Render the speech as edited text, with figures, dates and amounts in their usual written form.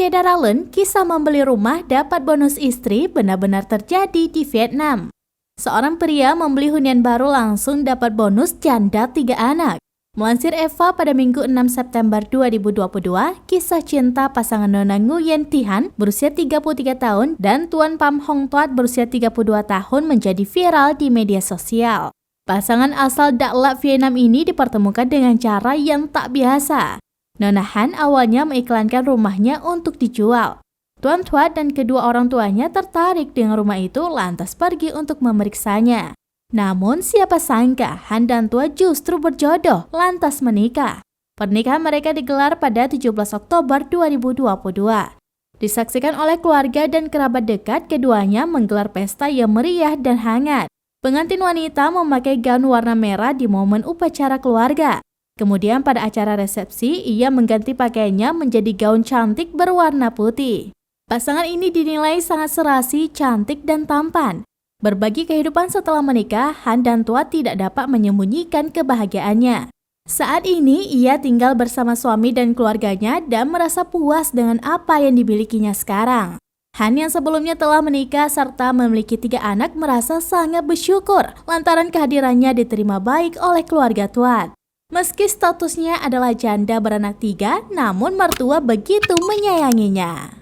Sheda Ralen, kisah membeli rumah dapat bonus istri benar-benar terjadi di Vietnam. Seorang pria membeli hunian baru langsung dapat bonus janda 3 anak. Melansir Eva pada Minggu 6 September 2022, kisah cinta pasangan Nona Nguyen Thi Han berusia 33 tahun dan Tuan Pham Hong Tuat berusia 32 tahun menjadi viral di media sosial. Pasangan asal Dak Lak, Vietnam ini dipertemukan dengan cara yang tak biasa. Nona Han awalnya mengiklankan rumahnya untuk dijual. Tuan Tuat dan kedua orang tuanya tertarik dengan rumah itu lantas pergi untuk memeriksanya. Namun siapa sangka Han dan Tuat justru berjodoh lantas menikah. Pernikahan mereka digelar pada 17 Oktober 2022. Disaksikan oleh keluarga dan kerabat dekat, keduanya menggelar pesta yang meriah dan hangat. Pengantin wanita memakai gaun warna merah di momen upacara keluarga. Kemudian pada acara resepsi, ia mengganti pakaiannya menjadi gaun cantik berwarna putih. Pasangan ini dinilai sangat serasi, cantik, dan tampan. Berbagi kehidupan setelah menikah, Han dan Tuat tidak dapat menyembunyikan kebahagiaannya. Saat ini, ia tinggal bersama suami dan keluarganya dan merasa puas dengan apa yang dimilikinya sekarang. Han yang sebelumnya telah menikah serta memiliki 3 anak merasa sangat bersyukur lantaran kehadirannya diterima baik oleh keluarga Tuat. Meski statusnya adalah janda beranak 3, namun mertua begitu menyayanginya.